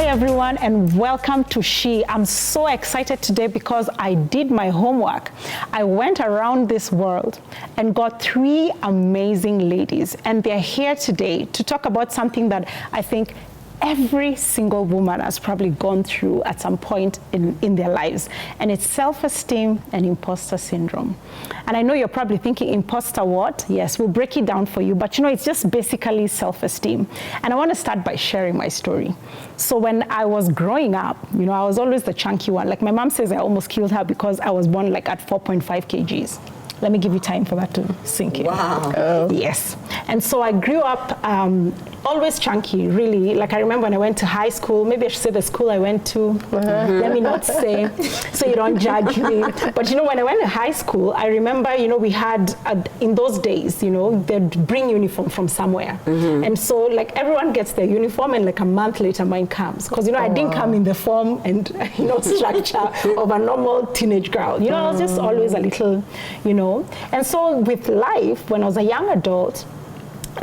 everyone, and welcome to She. I'm so excited today because I did my homework. I went around this world and got 3 amazing ladies, and they're here today to talk about something that I think every single woman has probably gone through at some point in their lives, and it's self-esteem and imposter syndrome. And I know you're probably thinking, imposter what? Yes, we'll break it down for you, but you know, it's just basically self-esteem. And I want to start by sharing my story. So when I was growing up, you know, I was always the chunky one. Like my mom says, I almost killed her because I was born like at 4.5 kgs. Let me give you time for that to sink in. Wow. Yes. And so I grew up always chunky, really. Like I remember when I went to high school, maybe I should say the school I went to. Let me not say, so you don't judge me. But you know, when I went to high school, I remember, you know, we had, in those days, you know, they'd bring uniform from somewhere. And so like everyone gets their uniform and like a month later mine comes. Because, you know, I didn't come in the form and, you know, structure of a normal teenage girl. You know, I was just always a little, you know. And so with life, when I was a young adult,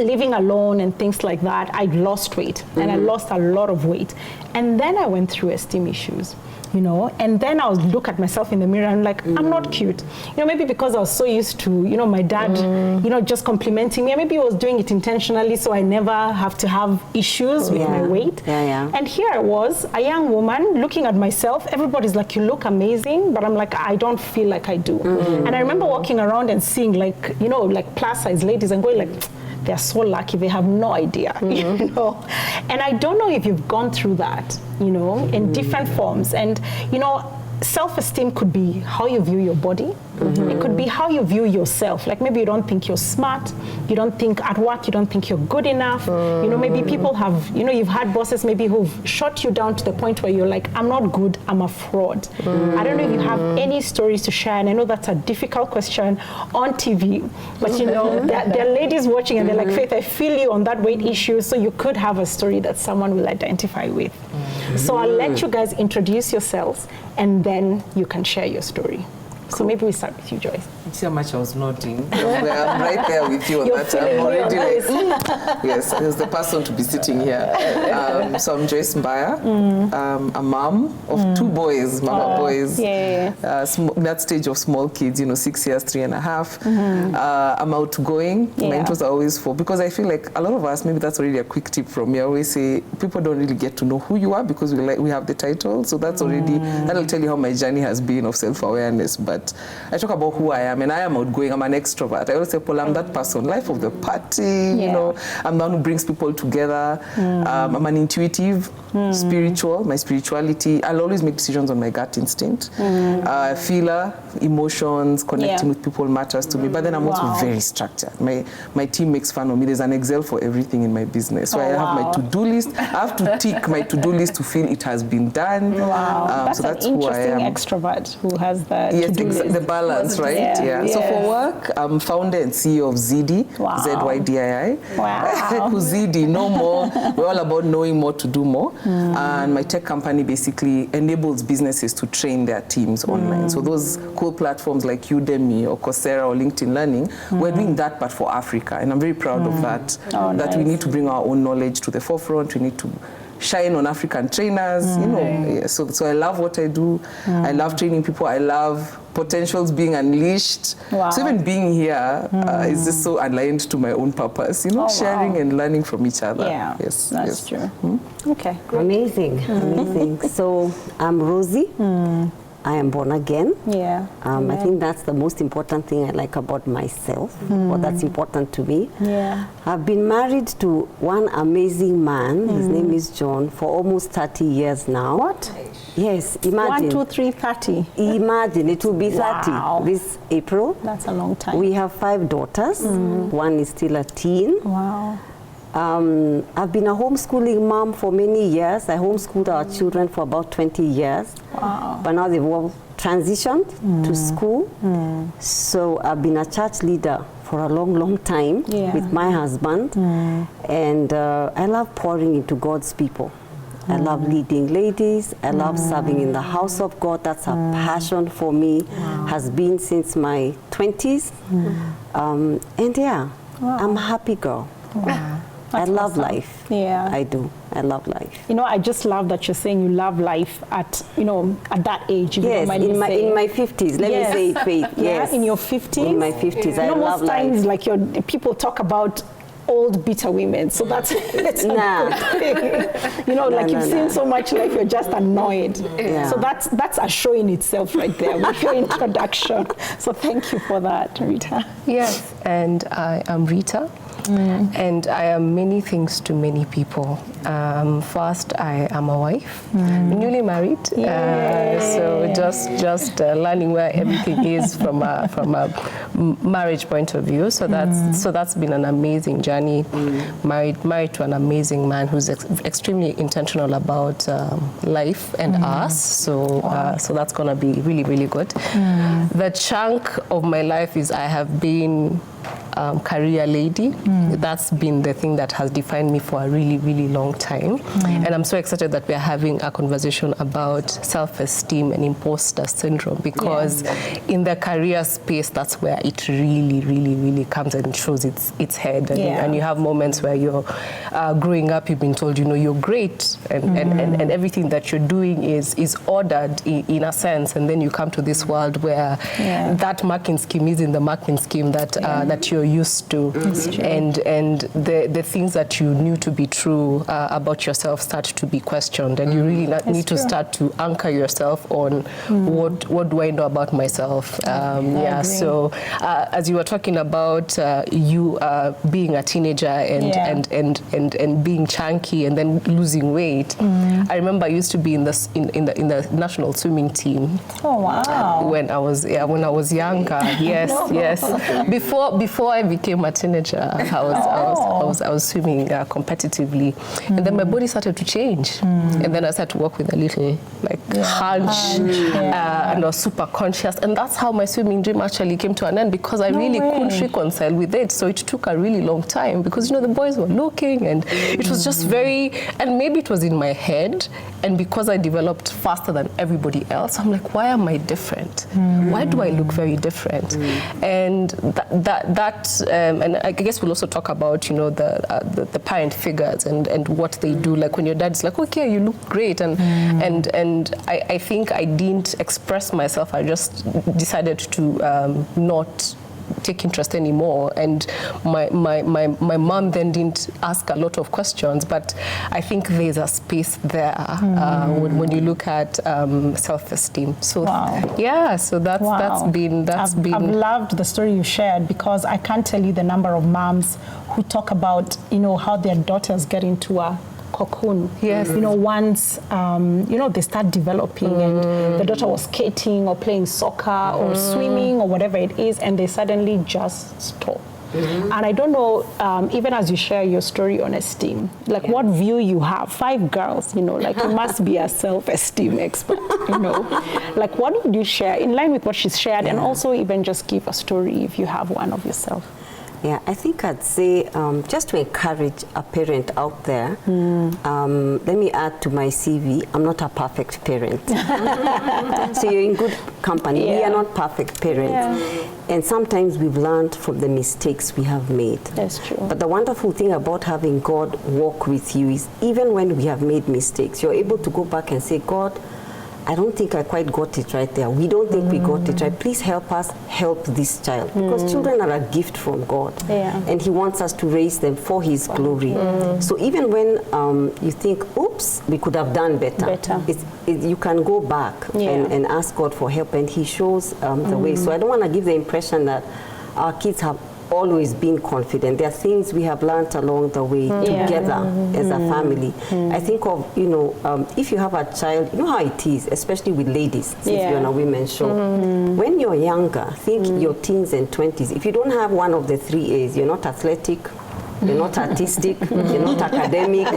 living alone and things like that, I lost weight and I lost a lot of weight. And then I went through esteem issues, you know, and then I would look at myself in the mirror and like, I'm not cute. You know, maybe because I was so used to, you know, my dad, you know, just complimenting me. Maybe he was doing it intentionally so I never have to have issues with my weight. And here I was, a young woman, looking at myself. Everybody's like, you look amazing, but I'm like, I don't feel like I do. And I remember walking around and seeing like, you know, like plus size ladies and going like, they're so lucky, they have no idea, you know. And I don't know if you've gone through that, you know, in different forms. And, you know, self-esteem could be how you view your body. It could be how you view yourself. Like maybe you don't think you're smart, you don't think at work, you don't think you're good enough. You know, maybe people have, you know, you've had bosses maybe who've shot you down to the point where you're like, I'm not good, I'm a fraud. I don't know if you have any stories to share, and I know that's a difficult question on TV, but you know, there are ladies watching and they're like, Faith, I feel you on that weight issue, so you could have a story that someone will identify with. So I'll let you guys introduce yourselves and then you can share your story. So maybe we start with you, Joyce. See how much I was nodding. I'm right there with you on that. I'm already like, yes, I was the person to be sitting here. So I'm Joyce Mbaya. A mom of 2 boys, mama boys. That stage of small kids, you know, 6 years, 3.5. I'm outgoing. My intros are always for, because I feel like a lot of us, maybe that's already a quick tip from me. I always say, people don't really get to know who you are because we have the title. So that's already, that'll tell you how my journey has been of self-awareness. But I talk about who I am, and I am outgoing. I'm an extrovert. I always say, Paul, I'm that person, life of the party, you know. I'm the one who brings people together. I'm an intuitive, spiritual, my spirituality. I'll always make decisions on my gut instinct. Feeler, emotions, connecting with people matters to me. But then I'm also very structured. My team makes fun of me. There's an Excel for everything in my business. So I have my to-do list. I have to tick my to-do list to feel it has been done. That's so that's an who I am. interesting extrovert who has that to-do list. The balance, right? So for work, I'm founder and CEO of ZDI, ZYDII. Who's ZDI? No more. We're all about knowing more to do more. And my tech company basically enables businesses to train their teams online. So those cool platforms like Udemy or Coursera or LinkedIn Learning, we're doing that, but for Africa. And I'm very proud of that. That we need to bring our own knowledge to the forefront. We need to shine on African trainers, you know. So I love what I do. I love training people. I love potentials being unleashed. So even being here is just so aligned to my own purpose, you know, sharing and learning from each other. Yes, that's true. Okay, great. Amazing. So I'm Rosie. I am born again. I think that's the most important thing I like about myself, or that's important to me. I've been married to one amazing man. His name is John, for almost 30 years now. What? Yes, imagine. 1, 2, 3, 30. Imagine, it will be 30 this April. That's a long time. We have 5 daughters. One is still a teen. I've been a homeschooling mom for many years. I homeschooled our children for about 20 years. But now they've all transitioned to school. So I've been a church leader for a long time with my husband. And I love pouring into God's people. I love leading ladies. I love serving in the house of God. That's a passion for me, has been since my 20s. And I'm a happy girl. I love life. Yeah. I do. I love life. You know, I just love that you're saying you love life at, you know, at that age. Yes, in my 50s. Let me say it, Faith. Yes. In your 50s. In my 50s, I love most times, life. like people talk about old bitter women, so that's it's a good thing. You know, you've seen so much life, you're just annoyed. Yeah. So that's a show in itself right there with your introduction. So thank you for that, Rita. Yes, and I am Rita. And I am many things to many people. First, I am a wife, newly married. So just learning where everything is from a marriage point of view. So that's been an amazing journey. Married to an amazing man who's extremely intentional about life and us. So so that's gonna be really, really good. The chunk of my life is I have been career lady. That's been the thing that has defined me for a really, really long time. And I'm so excited that we're having a conversation about self-esteem and imposter syndrome, because in the career space, that's where it really, really, really comes and shows its head. And you have moments where you're growing up, you've been told, you know, you're great and everything that you're doing is ordered in a sense. And then you come to this world where that marking scheme is in the marking scheme that you're used to, and the things that you knew to be true about yourself start to be questioned, and you really need to start to anchor yourself on what do I know about myself. So as you were talking about you being a teenager and being chunky and then losing weight, I remember I used to be in the national swimming team. Oh wow! When I was younger, yes. Before I became a teenager, I was swimming competitively, and then my body started to change, and then I started to walk with a little hunch, and I was super conscious, and that's how my swimming dream actually came to an end, because I really couldn't reconcile with it. So it took a really long time, because the boys were looking, and it was just very, and maybe it was in my head, and because I developed faster than everybody else, I'm like, why am I different? Why do I look very different? And and I guess we'll also talk about the parent figures and what they do. Like when your dad's like, okay, you look great, and I think I didn't express myself. I just decided to not take interest anymore, and my mom then didn't ask a lot of questions, but I think there's a space there when you look at self-esteem. So so that's been I've loved the story you shared, because I can't tell you the number of moms who talk about how their daughters get into a cocoon. Yes. Once they start developing, and the daughter was skating or playing soccer or swimming or whatever it is, and they suddenly just stop. And I don't know, even as you share your story on Esteem, what view you have. 5 girls, you must be a self-esteem expert, what would you share in line with what she's shared, and also even just give a story if you have one of yourself. Yeah, I think I'd say just to encourage a parent out there, let me add to my CV, I'm not a perfect parent. So you're in good company. We are not perfect parents. And sometimes we've learned from the mistakes we have made. That's true. But the wonderful thing about having God walk with you is even when we have made mistakes, you're able to go back and say, God, I don't think I quite got it right there. We don't think we got it right. Please help us help this child. Because children are a gift from God. And He wants us to raise them for His glory. So even when you think, oops, we could have done better. You can go back and ask God for help, and He shows the way. So I don't want to give the impression that our kids have always been confident. There are things we have learned along the way together as a family. I think of, if you have a child, you know how it is, especially with ladies, if you're on a women's show. When you're younger, think your teens and 20s, if you don't have one of the 3 A's, you're not athletic, you're not artistic, you're not academic.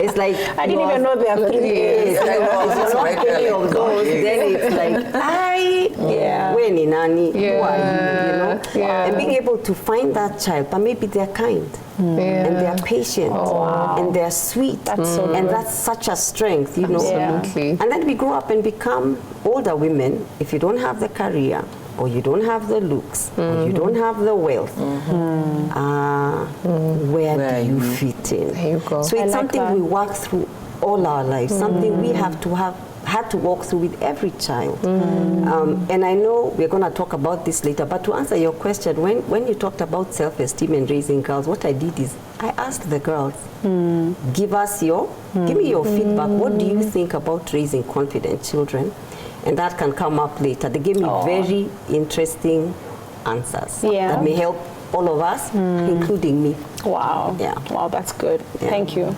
It's like I didn't even know there are 3 A's. If you're not any of those, then it's like, when in Nani, who are you, And being able to find that child, but maybe they're kind, and they're patient, and they're sweet, and that's such a strength, Absolutely. And then we grow up and become older women. If you don't have the career, or you don't have the looks, or you don't have the wealth, where do you fit in? There you go. So it's I like something that. we work through all our lives, something we have to had to walk through with every child. And I know we're going to talk about this later, but to answer your question, when you talked about self-esteem and raising girls, what I did is I asked the girls, give me your feedback. What do you think about raising confident children? And that can come up later. They gave me very interesting answers that may help all of us, including me. Wow. Yeah. Wow, that's good. Yeah. Thank you.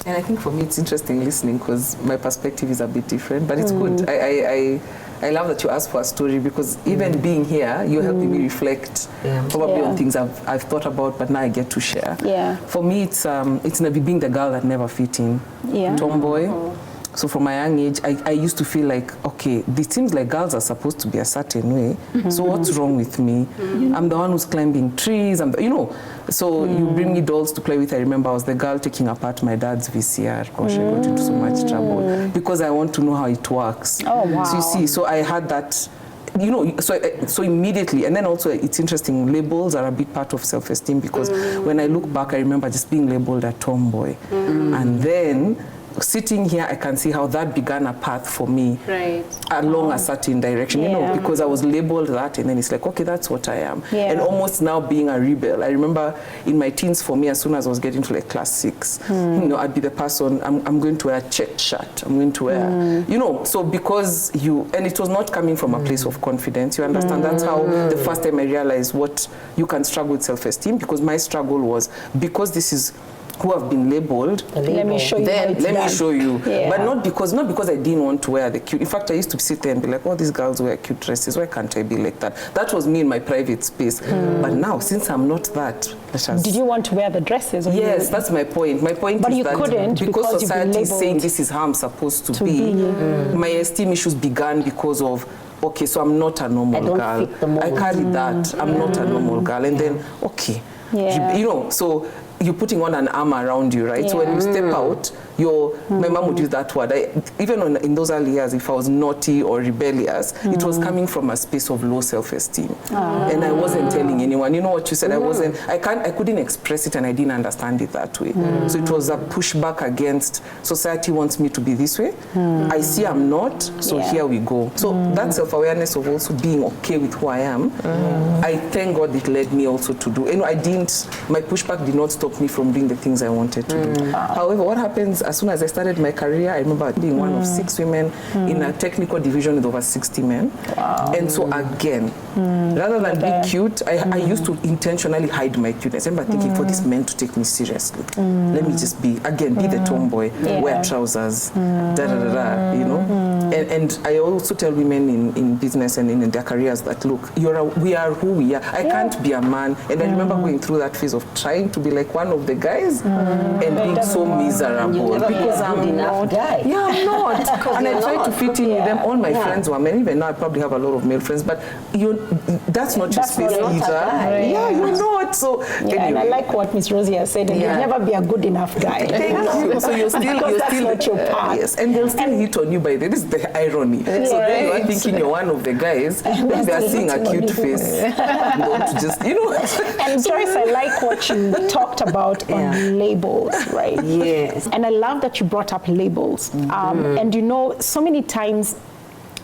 And I think for me it's interesting listening because my perspective is a bit different, but it's good. I love that you asked for a story because even being here, you're helping me reflect probably on things I've thought about, but now I get to share. Yeah. For me, it's being the girl that never fit in. Yeah. Tomboy. So from my young age, I used to feel like, okay, it seems like girls are supposed to be a certain way. So what's wrong with me? I'm the one who's climbing trees. So you bring me dolls to play with. I remember I was the girl taking apart my dad's VCR. Gosh, I got into so much trouble because I want to know how it works. Oh, wow. So you see, so I had that. So immediately, and then also it's interesting, labels are a big part of self-esteem because when I look back, I remember just being labeled a tomboy. And then sitting here, I can see how that began a path for me along a certain direction, because I was labeled that, and then it's like, okay, that's what I am. And almost now being a rebel. I remember in my teens, for me, as soon as I was getting to like class 6, I'd be the person, I'm going to wear a checked shirt, I'm going to wear, so because and it was not coming from a place of confidence, you understand? That's how the first time I realized what you can struggle with self-esteem, because my struggle was, because this is who have been labeled, let me show you. Then let me show you. Yeah. But not because I didn't want to wear the cute. In fact, I used to sit there and be like, oh, these girls wear cute dresses. Why can't I be like that? That was me in my private space. But now, since I'm not that, did you want to wear the dresses? Or yes, that's my point. My point but is you that couldn't because society is saying this is how I'm supposed to be, my esteem issues began because of, okay, so I'm not a normal girl. I carry that. I'm not a normal girl. And then, okay, so you're putting on an arm around you, right? So when you step out, my mom would use that word. Even in those early years, if I was naughty or rebellious, it was coming from a space of low self-esteem. And I wasn't telling anyone. You know what you said? I couldn't express it and I didn't understand it that way. So it was a pushback against society wants me to be this way. I see I'm not, so here we go. So that self-awareness of also being okay with who I am, I thank God it led me also to do. My pushback did not stop me from doing the things I wanted to do. However, what happens as soon as I started my career, I remember being one of 6 women in a technical division with over 60 men. And so again, rather than be cute, I used to intentionally hide my cuteness. I remember thinking, for these men to take me seriously, let me just be the tomboy, wear trousers, And I also tell women in business and in their careers that, look, we are who we are. I can't be a man. And I remember going through that phase of trying to be like one of the guys and being so miserable because I'm not. Yeah, I'm not. And I tried to fit in with them. All my friends were men. Even now, I probably have a lot of male friends, but that's not your space either. Yeah, you're not. So anyway. And I like what Miss Rosie has said. You'll never be a good enough guy. Thank you. So you're still not your part. Yes, and they'll still hit on you by the. This is the irony. So then you are thinking you're one of the guys. Then they are seeing a cute face. Don't just And Joyce, I like what you talked about on labels, right? Yes. And I love that you brought up labels. And so many times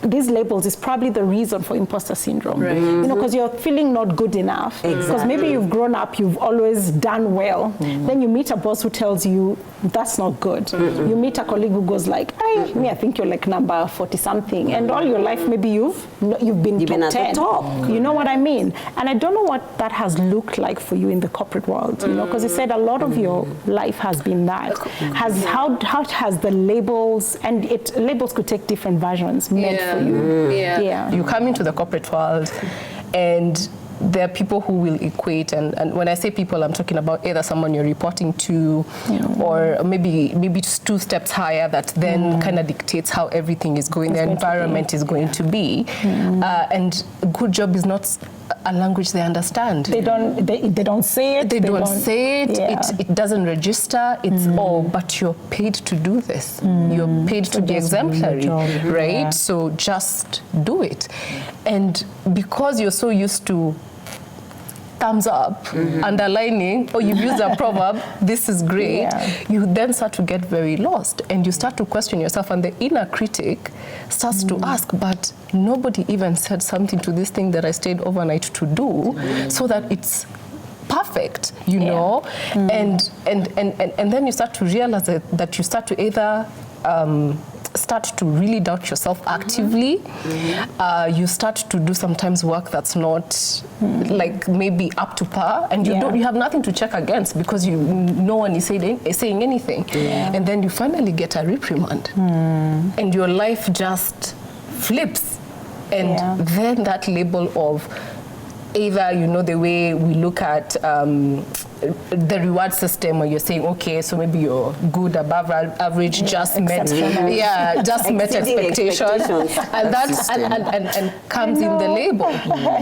these labels is probably the reason for imposter syndrome. Because you're feeling not good enough. Because maybe you've grown up, you've always done well. Then you meet a boss who tells you that's not good. You meet a colleague who goes like, I think you're like number 40-something. And all your life, maybe you've been top 10. Top. You know what I mean? And I don't know what that has looked like for you in the corporate world. Because you said a lot of your life has been that. How has the labels, and labels could take different versions, meant for you? You come into the corporate world and there are people who will equate, and when I say people, I'm talking about either someone you're reporting to or maybe just 2 steps higher that then kind of dictates how everything is going, the environment is going to be. And a good job is not a language they understand. They don't say it. They don't say it. Yeah. It doesn't register. It's but you're paid to do this. You're paid to be exemplary, right? Yeah. So just do it. And because you're so used to thumbs up, underlining, or you've used a proverb, this is great, you then start to get very lost and you start to question yourself, and the inner critic starts to ask, but nobody even said something to this thing that I stayed overnight to do so that it's perfect, you know? And then you start to realize that you start to either start to really doubt yourself actively. You start to do sometimes work that's not like maybe up to par, and you have nothing to check against because no one is saying anything. And then you finally get a reprimand, and your life just flips. And then that label of either, you know, the way we look at the reward system, where you're saying, okay, so maybe you're good, above average, just met expectations, and that comes in the label.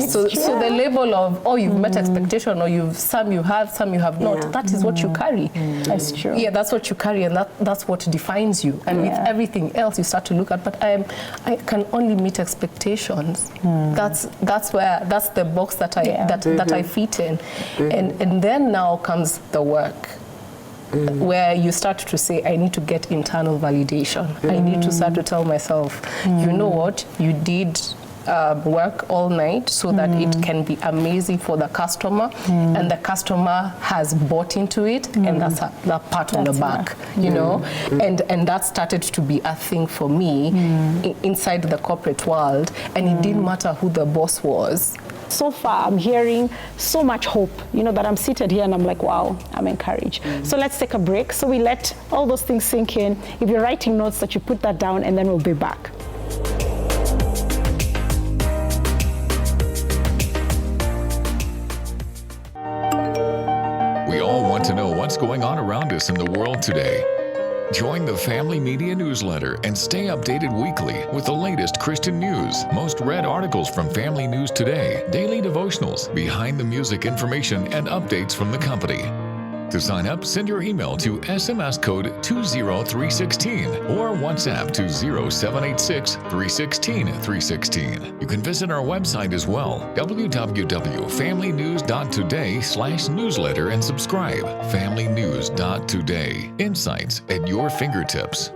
So the label of, oh, you've met expectation, or some you have not. That is what you carry. That's true. Yeah, that's what you carry, and that's what defines you. And with everything else, you start to look at, but I can only meet expectations. That's the box that I fit in, and then now comes the work, where you start to say, I need to get internal validation. I need to start to tell myself, you know what, you did work all night so that it can be amazing for the customer, and the customer has bought into it, and that's that pat on the back, you know. And that started to be a thing for me inside the corporate world, and it didn't matter who the boss was. So far, I'm hearing so much hope, you know, that I'm seated here and I'm like, wow, I'm encouraged. So let's take a break. So we let all those things sink in. If you're writing notes, that you put that down, and then we'll be back. We all want to know what's going on around us in the world today. Join the Family Media newsletter and stay updated weekly with the latest Christian news, most read articles from Family News Today, daily devotionals, behind the music information, and updates from the company. To sign up, send your email to SMS code 20316 or WhatsApp to 0786 316 316. You can visit our website as well, www.familynews.today/newsletter, and subscribe. familynews.today. Insights at your fingertips.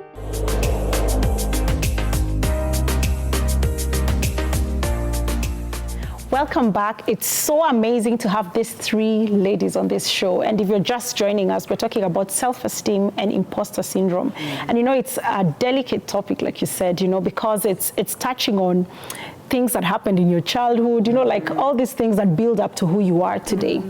Welcome back. It's so amazing to have these three ladies on this show. And if you're just joining us, we're talking about self-esteem and imposter syndrome. And you know, it's a delicate topic, like you said, you know, because it's touching on things that happened in your childhood, you know, like all these things that build up to who you are today.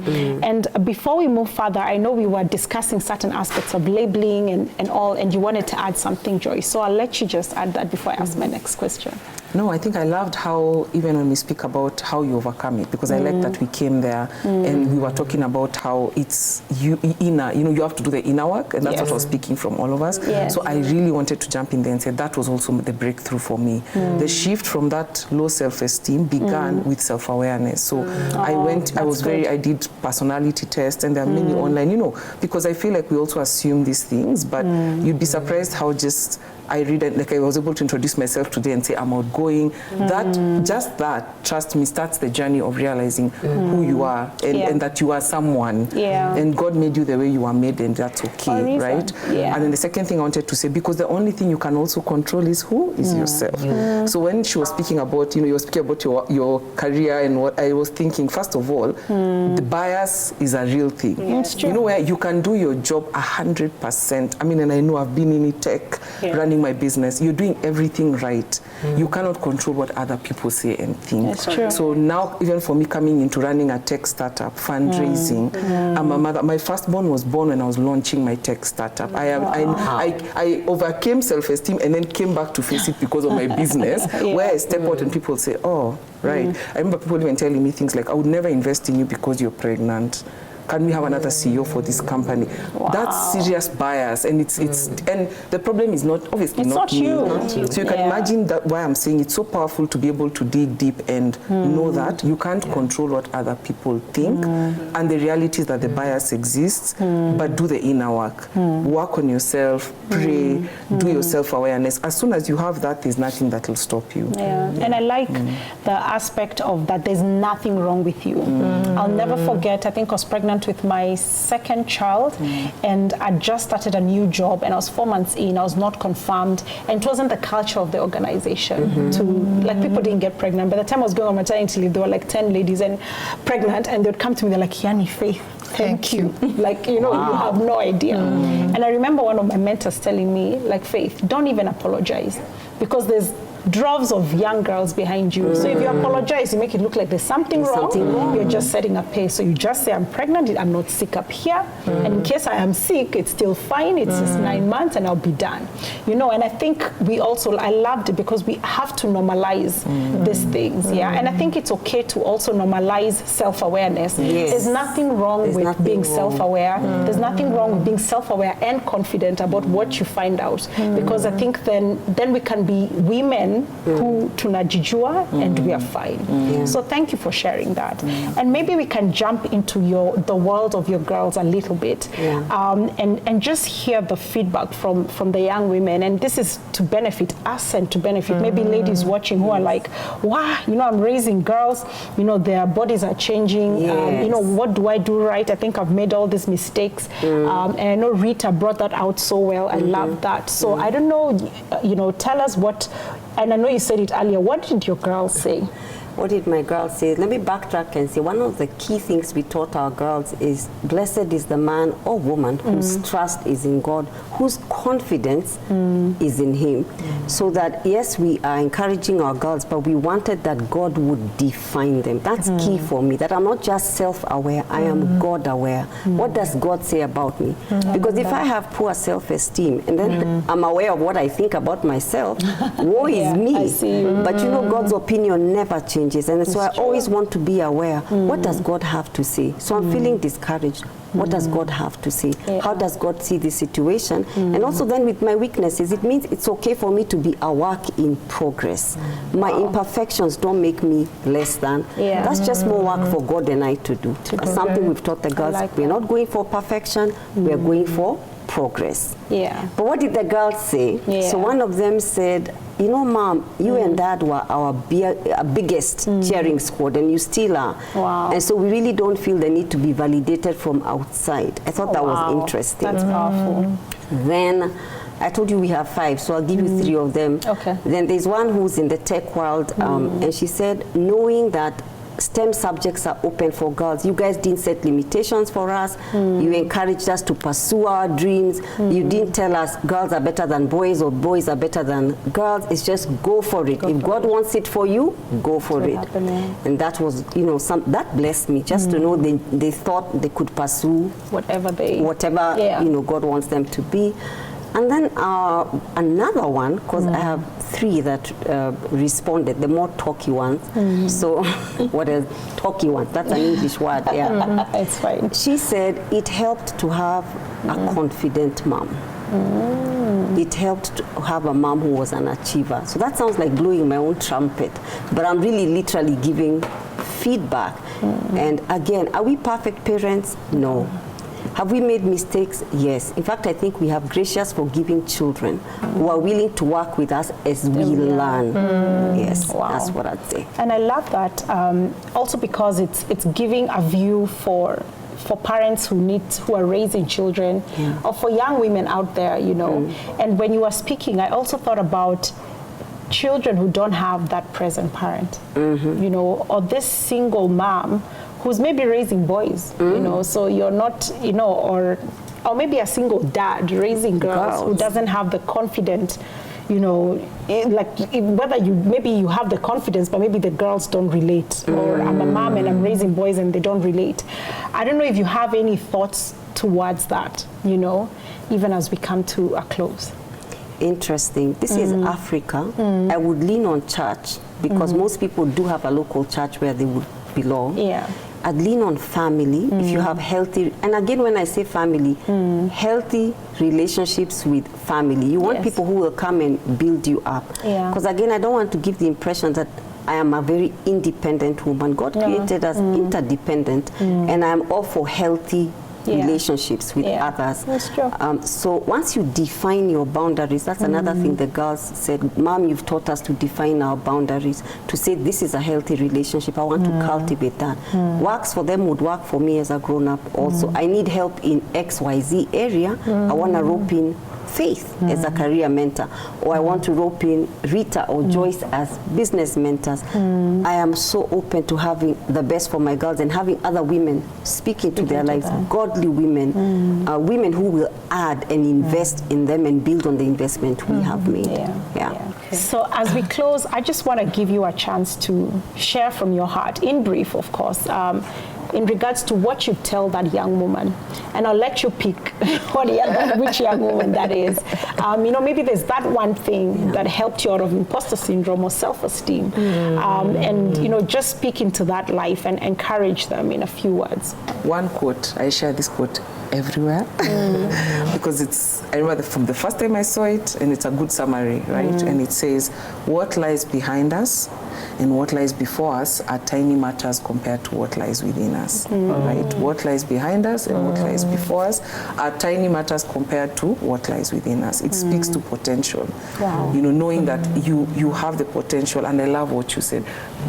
And before we move further, I know we were discussing certain aspects of labeling and all, and you wanted to add something, Joy. So I'll let you just add that before I ask my next question. No, I think I loved how, even when we speak about how you overcome it, because I like that we came there and we were talking about how it's inner, you know, you have to do the inner work, and that's what I was speaking from all of us. So I really wanted to jump in there and say that was also the breakthrough for me. The shift from that low self-esteem began with self-awareness. So I did personality tests, and there are many online, you know, because I feel like we also assume these things, but you'd be surprised how just I read it, like I was able to introduce myself today and say I'm outgoing. That, trust me, starts the journey of realizing who you are and that you are someone. And God made you the way you are made, and that's okay, right? And then the second thing I wanted to say, because the only thing you can also control is who is yourself. So when she was speaking about, you know, you were speaking about your career and what I was thinking, first of all, the bias is a real thing. You know, where you can do your job 100%. I mean, and I know I've been in tech, running my business, you're doing everything right. You cannot control what other people say and think. So now, even for me coming into running a tech startup, fundraising, I'm a mother. My firstborn was born when I was launching my tech startup. I overcame self-esteem and then came back to face it because of my business, where I step out and people say, oh, right. I remember people even telling me things like, I would never invest in you because you're pregnant. can we have another CEO for this company? That's serious bias, and and the problem is not obviously not me. So you can imagine that why I'm saying it's so powerful to be able to dig deep and know that you can't control what other people think, and the reality is that the bias exists, but do the inner work. Work on yourself, pray, do your self-awareness. As soon as you have that, there's nothing that will stop you. And I like the aspect of that there's nothing wrong with you. I'll never forget, I think I was pregnant with my second child, and I just started a new job, and I was 4 months in, I was not confirmed, and it wasn't the culture of the organization to, like, people didn't get pregnant. By the time I was going on maternity leave, there were like 10 ladies and pregnant, and they'd come to me, they're like, Yani, Faith, thank you. Like, you know, you have no idea. And I remember one of my mentors telling me, like, Faith, don't even apologize, because there's droves of young girls behind you. So if you apologize, you make it look like there's something wrong. You're just setting a pace. So you just say, I'm pregnant, I'm not sick up here. And in case I am sick, it's still fine. It's just 9 months and I'll be done. You know, and I think we also, I loved it because we have to normalize these things. And I think it's okay to also normalize self-awareness. There's nothing wrong with being self-aware. There's nothing wrong with being self-aware and confident about what you find out. Because I think then we can be women who tunajijua and we are fine. So thank you for sharing that. And maybe we can jump into the world of your girls a little bit and just hear the feedback from the young women. And this is to benefit us and to benefit maybe ladies watching who are like, wow, you know, I'm raising girls, you know, their bodies are changing. You know, what do I do right? I think I've made all these mistakes. And I know Rita brought that out so well. I love that. So I don't know, you know, tell us what. And I know you said it earlier. What did your girls say? What did my girls say? Let me backtrack and say one of the key things we taught our girls is blessed is the man or woman whose trust is in God, whose confidence is in Him. So that, yes, we are encouraging our girls, but we wanted that God would define them. That's key for me, that I'm not just self-aware, I am God-aware. What does God say about me? Because if I have poor self-esteem and then I'm aware of what I think about myself, woe is me. But you know, God's opinion never changes. And so I always want to be aware, what does God have to say? So I'm feeling discouraged. What does God have to say? How does God see this situation? And also then with my weaknesses, it means it's okay for me to be a work in progress. My imperfections don't make me less than. That's just more work for God and I to do. That's something we've taught the girls. We're not going for perfection, we're going for progress. But what did the girls say? So one of them said, you know, Mom, you and Dad were our biggest cheering squad, and you still are. And so we really don't feel the need to be validated from outside. I thought that was interesting. That's powerful. Then I told you we have 5, so I'll give you 3 of them. Then there's one who's in the tech world, and she said, knowing that STEM subjects are open for girls. You guys didn't set limitations for us. You encouraged us to pursue our dreams. You didn't tell us girls are better than boys or boys are better than girls. It's just go for it. If God wants it for you, go for it. And that was, you know, that blessed me, just to know they thought they could pursue whatever you know, God wants them to be. And then another one, because I have 3 that responded, the more talky ones. So what is talky ones? That's an English word. It's fine. She said it helped to have a confident mom. It helped to have a mom who was an achiever. So that sounds like blowing my own trumpet, but I'm really literally giving feedback. And again, are we perfect parents? No. Have we made mistakes? Yes. In fact, I think we have gracious, forgiving children who are willing to work with us as we learn. Yes, that's what I'd say. And I love that also because it's giving a view for parents who are raising children or for young women out there, you know. And when you were speaking, I also thought about children who don't have that present parent, you know, or this single mom who's maybe raising boys, you know, so you're not, you know, or maybe a single dad raising girls who doesn't have the confidence, you know, whether maybe you have the confidence, but maybe the girls don't relate, or I'm a mom and I'm raising boys and they don't relate. I don't know if you have any thoughts towards that, you know, even as we come to a close. Interesting. This is Africa. I would lean on church because most people do have a local church where they would belong. I'd lean on family. If you have healthy, and again, when I say family, healthy relationships with family. You want people who will come and build you up. Because again, I don't want to give the impression that I am a very independent woman. God created us interdependent, and I'm all for healthy relationships with others. That's true. So once you define your boundaries, that's another thing the girls said, Mom, you've taught us to define our boundaries, to say this is a healthy relationship. I want to cultivate that. Works for them would work for me as a grown-up also. I need help in XYZ area. I want to rope in Faith as a career mentor, or I want to rope in Rita or Joyce as business mentors. I am so open to having the best for my girls and having other women speak into their lives, godly women, women who will add and invest in them and build on the investment we have made. So as we close, I just want to give you a chance to share from your heart, in brief, of course, in regards to what you tell that young woman. And I'll let you pick which young woman that is. You know, maybe there's that one thing that helped you out of imposter syndrome or self-esteem. And, you know, just speak into that life and encourage them in a few words. One quote, I share this quote everywhere because it's, I remember from the first time I saw it, and it's a good summary, right? And it says, what lies behind us and what lies before us are tiny matters compared to what lies within us, right? What lies behind us and what lies before us are tiny matters compared to what lies within us. It speaks to potential. You know, knowing that you have the potential, and I love what you said.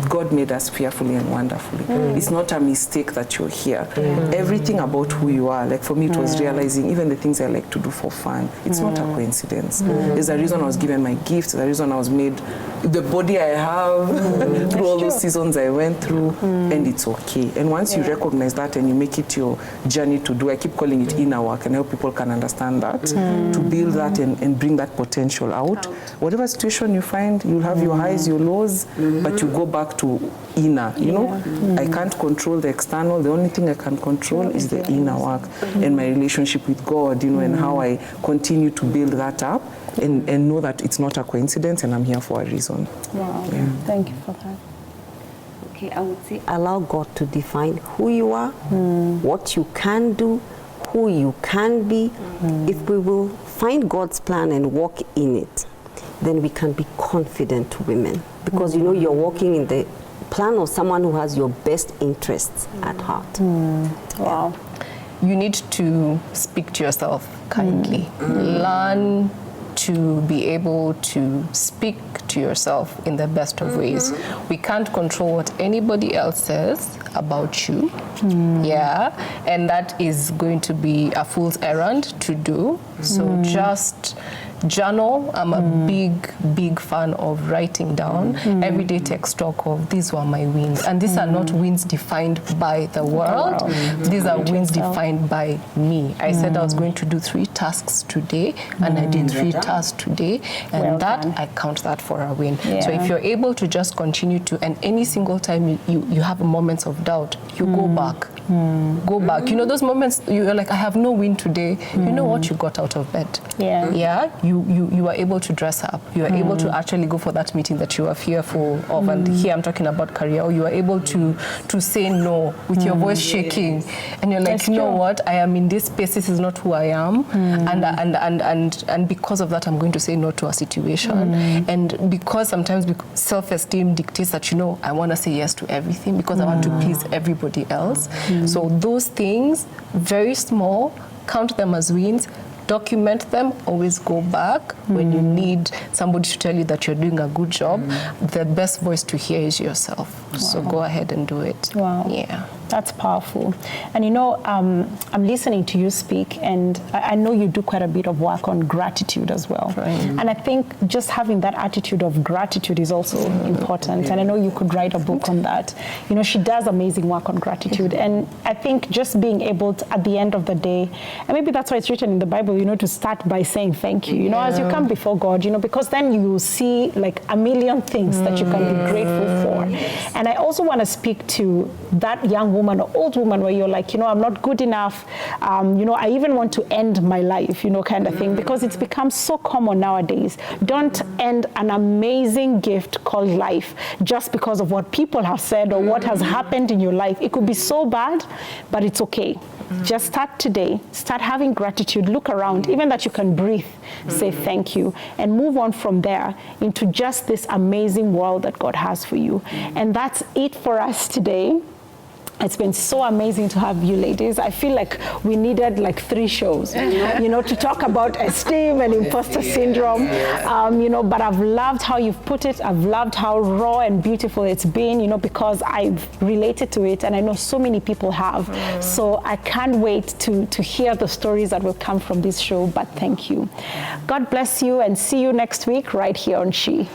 God made us fearfully and wonderfully. It's not a mistake that you're here. Everything about who you are, like for me, it was realizing even the things I like to do for fun, it's not a coincidence. There's a reason I was given my gifts, there's a reason I was made the body I have, through all those seasons I went through, and it's okay. And once you recognize that and you make it your journey to do, I keep calling it inner work, and I hope people can understand that, to build that and bring that potential out. Whatever situation you find, you'll have your highs, your lows, but you go back to inner, you know. I can't control the external, the only thing I can control is the inner work and my relationship with God, you know, and how I continue to build that up and know that it's not a coincidence and I'm here for a reason. Wow, thank you for that. Okay, I would say allow God to define who you are, what you can do, who you can be. If we will find God's plan and walk in it, then we can be confident women, because you know you're walking in the plan of someone who has your best interests at heart. Wow. You need to speak to yourself kindly. Learn to be able to speak to yourself in the best of ways. We can't control what anybody else says about you. And that is going to be a fool's errand to do. So just journal. I'm a big fan of writing down. Every day take stock of these were my wins. And these are not wins defined by the world. These are wins defined by me. I said I was going to do 3 tasks today, and I did 3 tasks today. And I count that for a win. So if you're able to just continue to, and any single time you have moments of doubt, you go back. Go back. You know, those moments you're like, I have no win today. You know what? You got out of bed. You are able to dress up. You are able to actually go for that meeting that you are fearful of. And here I'm talking about career. Or you are able to say no with your voice shaking. And you're like, you know what? I am in this space. This is not who I am. And because of that, I'm going to say no to a situation. And because sometimes self-esteem dictates that, you know, I want to say yes to everything because I want to please everybody else. So those things, very small, count them as wins, document them, always go back. When you need somebody to tell you that you're doing a good job, the best voice to hear is yourself. So go ahead and do it. Yeah. That's powerful. And you know, I'm listening to you speak, and I know you do quite a bit of work on gratitude as well. And I think just having that attitude of gratitude is also important. And I know you could write a book on that. You know, she does amazing work on gratitude. And I think just being able to, at the end of the day, and maybe that's why it's written in the Bible, you know, to start by saying thank you, you know, as you come before God, you know, because then you will see like a million things that you can be grateful for. And I also want to speak to that young woman woman or old woman where you're like, I'm not good enough, I even want to end my life, kind of thing, because it's become so common nowadays. Don't end an amazing gift called life just because of what people have said or what has happened in your life. It could be so bad, but it's okay. Just start today, start having gratitude, look around, even that you can breathe, say thank you, and move on from there into just this amazing world that God has for you. And that's it for us today. It's been so amazing to have you ladies. I feel like we needed like 3 shows, to talk about esteem and imposter syndrome. But I've loved how you've put it. I've loved how raw and beautiful it's been, because I've related to it, and I know so many people have. So I can't wait to hear the stories that will come from this show. But thank you. God bless you, and see you next week right here on She.